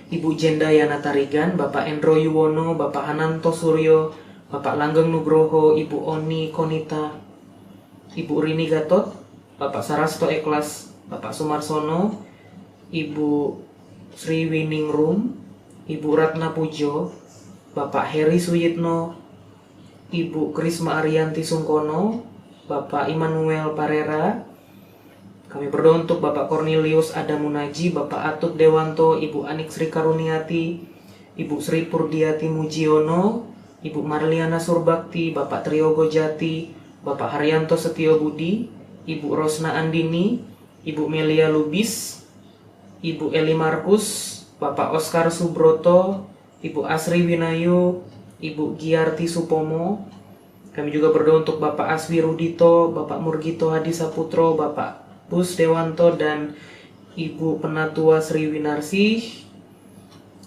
Ibu Jenda Yana Tarigan, Bapak Endro Yuwono, Bapak Hananto Suryo, Bapak Langgeng Nugroho, Ibu Oni Konita, Ibu Rini Gatot, Bapak Sarasto Eklas, Bapak Sumarsono, Ibu Sri Winingrum, Ibu Ratna Pujo, Bapak Heri Suyitno, Ibu Krisma Arianti Sungkono, Bapak Immanuel Parera. Kami berdoa untuk Bapak Cornelius Adamunaji, Bapak Atut Dewanto, Ibu Anik Sri Karuniati, Ibu Sri Purdiati Mujiono, Ibu Marliana Surbakti, Bapak Triyogo Jati, Bapak Haryanto Setio Budi, Ibu Rosna Andini, Ibu Melia Lubis, Ibu Eli Markus, Bapak Oskar Subroto, Ibu Asri Winayu, Ibu Giarti Supomo. Kami juga berdoa untuk Bapak Aswi Rudito, Bapak Murgito Hadi Saputro, Bapak Bus Dewanto, dan Ibu Penatua Sri Winarsih.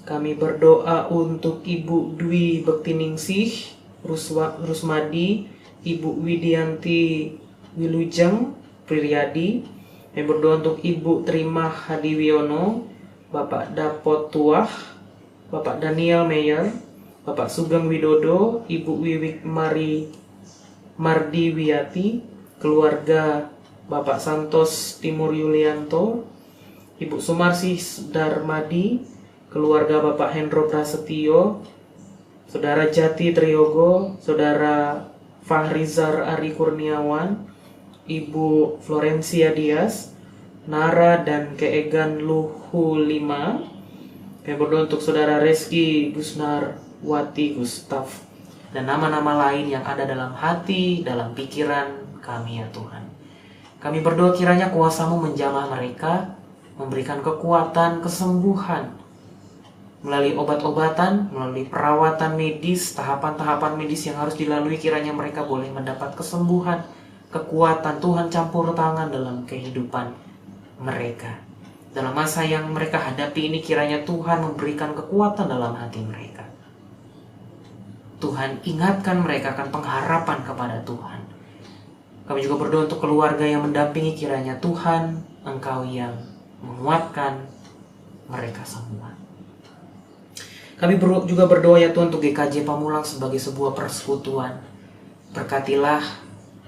Kami berdoa untuk Ibu Dwi Bektiningsih Rusmadi, Ibu Widianti Wilujeng Priryadi. Kami berdoa untuk Ibu Trimah Hadiwiono, Bapak Dapot Tuah, Bapak Daniel Meyer, Bapak Sugeng Widodo, Ibu Wiwik Mardi Wiyati, keluarga Bapak Santos Timur Yulianto, Ibu Sumarsih Darmadi, keluarga Bapak Hendro Prasetyo, Saudara Jati Triyogo, Saudara Fahrizar Ari Kurniawan, Ibu Florencia Dias, Nara dan Keegan Luhu 5. Kami berdoa untuk Saudara Reski Gusnarwati Gustaf, dan nama-nama lain yang ada dalam hati, dalam pikiran kami ya Tuhan. Kami berdoa kiranya kuasa-Mu menjamah mereka, memberikan kekuatan, kesembuhan, melalui obat-obatan, melalui perawatan medis, tahapan-tahapan medis yang harus dilalui, kiranya mereka boleh mendapat kesembuhan, kekuatan. Tuhan campur tangan dalam kehidupan mereka. Dalam masa yang mereka hadapi ini, kiranya Tuhan memberikan kekuatan dalam hati mereka. Tuhan ingatkan mereka akan pengharapan kepada Tuhan. Kami juga berdoa untuk keluarga yang mendampingi, kiranya Tuhan, Engkau yang menguatkan mereka semua. Kami juga berdoa ya Tuhan untuk GKJ Pamulang sebagai sebuah persekutuan. Berkatilah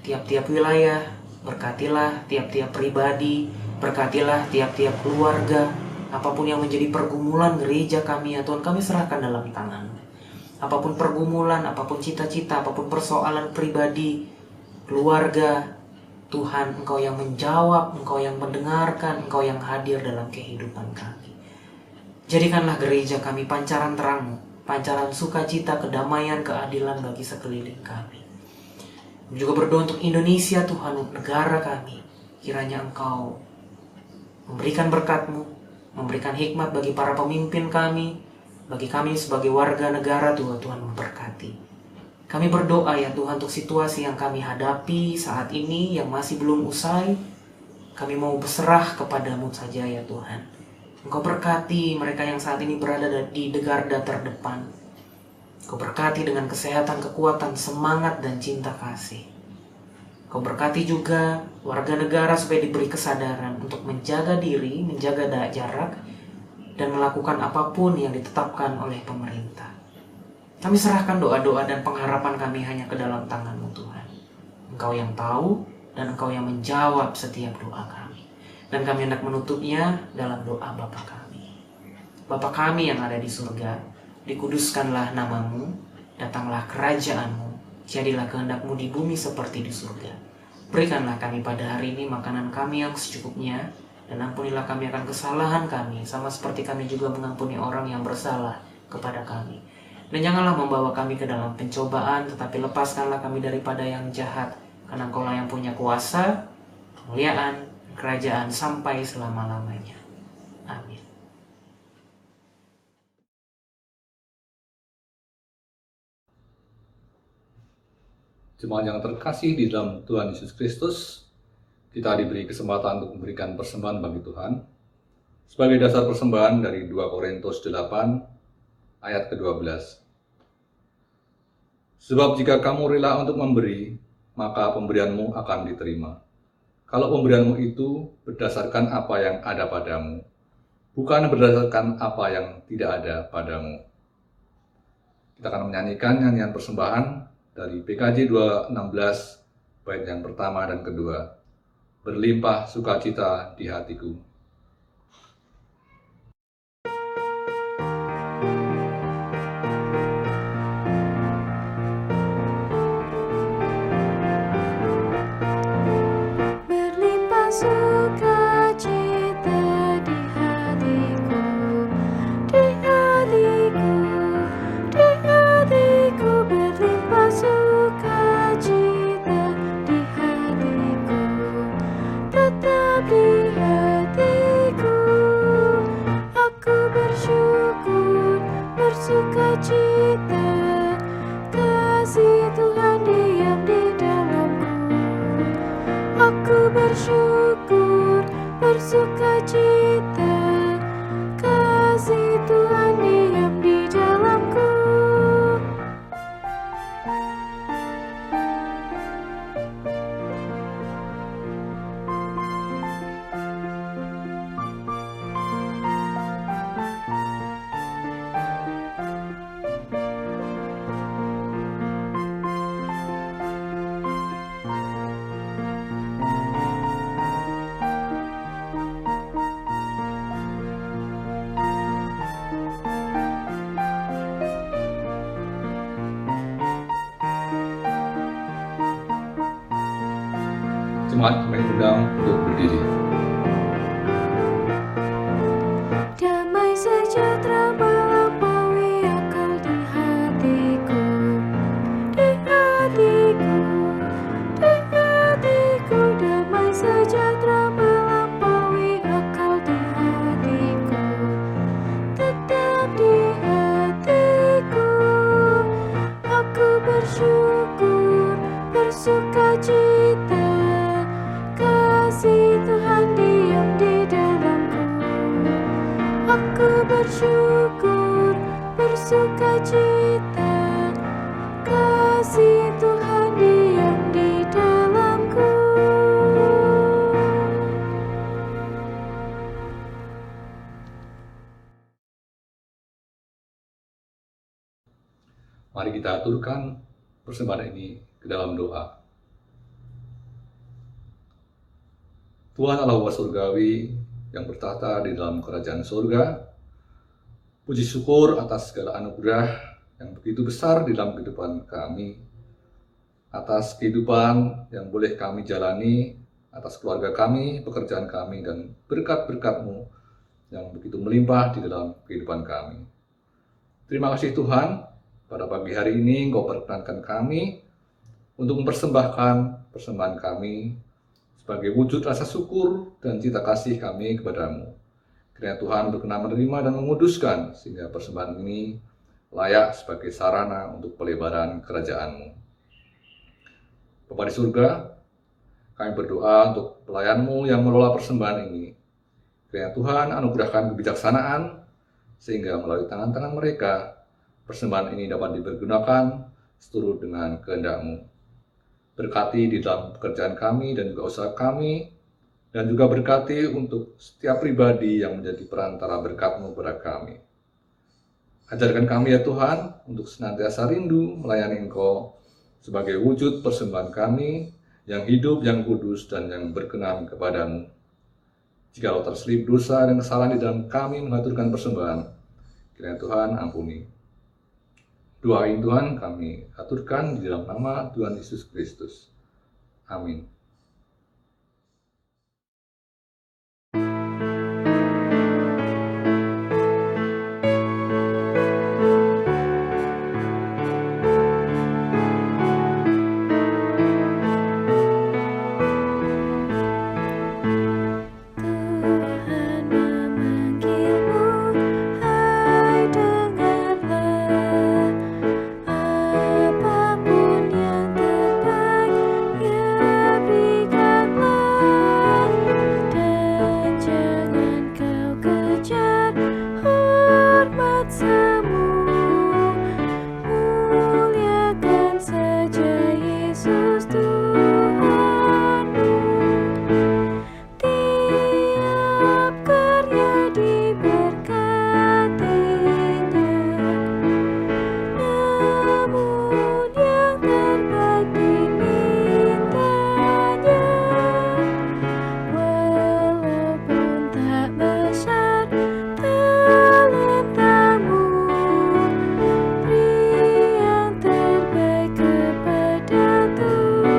tiap-tiap wilayah, berkatilah tiap-tiap pribadi, berkatilah tiap-tiap keluarga. Apapun yang menjadi pergumulan gereja kami ya Tuhan, kami serahkan dalam tangan. Apapun pergumulan, apapun cita-cita, apapun persoalan pribadi, keluarga, Tuhan Engkau yang menjawab, Engkau yang mendengarkan, Engkau yang hadir dalam kehidupan kami. Jadikanlah gereja kami pancaran terang, pancaran sukacita, kedamaian, keadilan bagi sekeliling kami. Juga berdoa untuk Indonesia Tuhan, negara kami. Kiranya Engkau memberikan berkat-Mu, memberikan hikmat bagi para pemimpin kami, bagi kami sebagai warga negara. Tuhan memberkati. Kami berdoa ya Tuhan untuk situasi yang kami hadapi saat ini yang masih belum usai. Kami mau berserah kepada-Mu saja ya Tuhan. Engkau berkati mereka yang saat ini berada di garda terdepan. Engkau berkati dengan kesehatan, kekuatan, semangat, dan cinta kasih. Engkau berkati juga warga negara supaya diberi kesadaran untuk menjaga diri, menjaga jarak, dan melakukan apapun yang ditetapkan oleh pemerintah. Kami serahkan doa-doa dan pengharapan kami hanya ke dalam tangan-Mu Tuhan. Engkau yang tahu dan Engkau yang menjawab setiap doa kami. Dan kami hendak menutupnya dalam doa Bapa kami. Bapa kami yang ada di surga, dikuduskanlah nama-Mu, datanglah kerajaan-Mu, jadilah kehendak-Mu di bumi seperti di surga. Berikanlah kami pada hari ini makanan kami yang secukupnya, dan ampunilah kami akan kesalahan kami, sama seperti kami juga mengampuni orang yang bersalah kepada kami. Dan janganlah membawa kami ke dalam pencobaan, tetapi lepaskanlah kami daripada yang jahat, karena Engkau-lah yang punya kuasa, kemuliaan, kerajaan sampai selama-lamanya. Amin. Jemaat yang terkasih di dalam Tuhan Yesus Kristus, kita diberi kesempatan untuk memberikan persembahan bagi Tuhan. Sebagai dasar persembahan dari 2 Korintus 8 ayat ke-12. Sebab jika kamu rela untuk memberi, maka pemberianmu akan diterima. Kalau pemberianmu itu berdasarkan apa yang ada padamu, bukan berdasarkan apa yang tidak ada padamu. Kita akan menyanyikan nyanyian persembahan dari PKJ 216 bait yang pertama dan kedua. Berlimpah sukacita di hatiku. Berlimpah sukacita di hatiku, di hatiku. bersukacita, kasih Tuhan diam di dalamku. Aku bersyukur, bersukacita, kasih Tuhan diam di dalamku. Jemaat kami undang untuk berdiri. Damai sejahtera melampaui akal di hatiku, di hatiku, di hatiku. Damai sejahtera melampaui akal di hatiku, tetap di hatiku. Aku bersyukur, bersukacita, kasih Tuhan diam di dalamku. Aku bersyukur, bersukacita, kasih Tuhan diam di dalamku. Mari kita aturkan persembahan ini ke dalam doa. Tuhan Allah Bapa Surgawi yang bertahta di dalam kerajaan surga, puji syukur atas segala anugerah yang begitu besar di dalam kehidupan kami, atas kehidupan yang boleh kami jalani, atas keluarga kami, pekerjaan kami, dan berkat-berkat-Mu yang begitu melimpah di dalam kehidupan kami. Terima kasih Tuhan, pada pagi hari ini Engkau perkenankan kami untuk mempersembahkan persembahan kami sebagai wujud rasa syukur dan cita kasih kami kepadamu. Kiranya Tuhan berkenan menerima dan menguduskan sehingga persembahan ini layak sebagai sarana untuk pelebaran kerajaan-Mu. Bapa di surga, kami berdoa untuk pelayan-Mu yang mengelola persembahan ini. Kiranya Tuhan anugerahkan kebijaksanaan sehingga melalui tangan-tangan mereka persembahan ini dapat dipergunakan seturut dengan kehendak-Mu. Berkati di dalam pekerjaan kami dan juga usaha kami, dan juga berkati untuk setiap pribadi yang menjadi perantara berkat-Mu kepada kami. Ajarkan kami ya Tuhan untuk senantiasa rindu melayani Engkau sebagai wujud persembahan kami yang hidup, yang kudus, dan yang berkenan kepadamu. Jikalau terselip dosa dan kesalahan di dalam kami mengaturkan persembahan, kiranya Tuhan ampuni. Doa ini Tuhan kami aturkan di dalam nama Tuhan Yesus Kristus. Amin. Tuhan memanggilmu, hai dengarlah, apapun yang terbaik Ia berikanlah, dan jangan kau kejar hormat semu, muliakan saja Yesus Tuhanmu. Tiap karya diberkatinya, namun yang terbaik dimintanya. Walaupun tak besar talentamu, beri yang terbaik kepada Tuhanmu.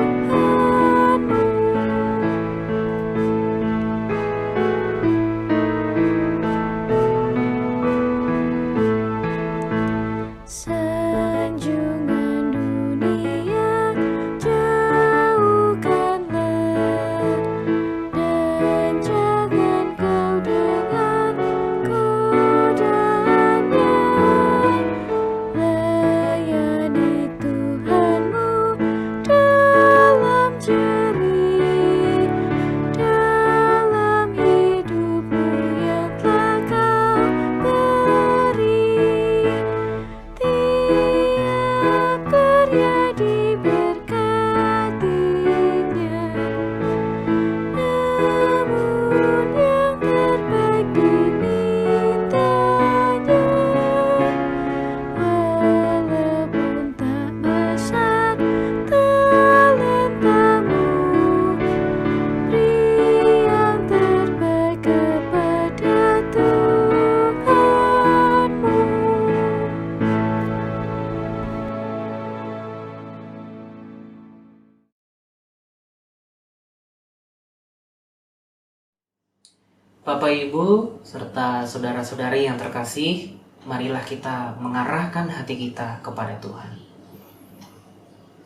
Sanjungan dunia jauhkanlah, dan jangan kau dengar godaannya. Bapak, Ibu, serta saudara-saudari yang terkasih, marilah kita mengarahkan hati kita kepada Tuhan.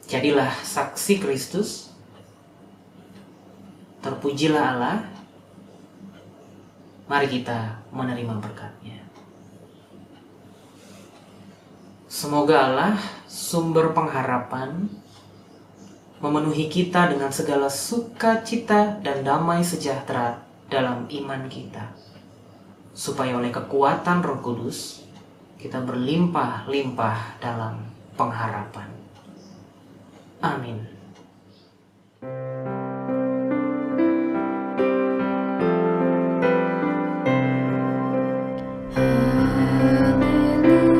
Jadilah saksi Kristus, terpujilah Allah, mari kita menerima berkat-Nya. Semoga Allah, sumber pengharapan, memenuhi kita dengan segala sukacita dan damai sejahtera dalam iman kita, supaya oleh kekuatan Roh Kudus kita berlimpah-limpah dalam pengharapan. Amin.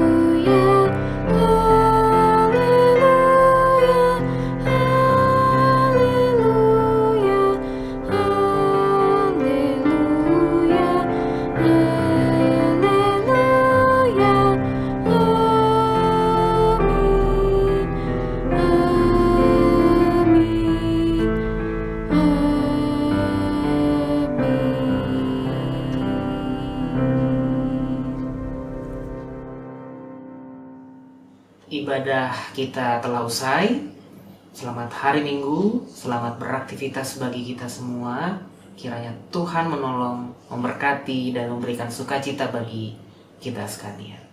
Haleluya, haleluya, haleluya, haleluya, haleluya, amin, amin, amin. Ibadah kita telah usai. Selamat hari Minggu, selamat beraktivitas bagi kita semua. Kiranya Tuhan menolong, memberkati, dan memberikan sukacita bagi kita sekalian.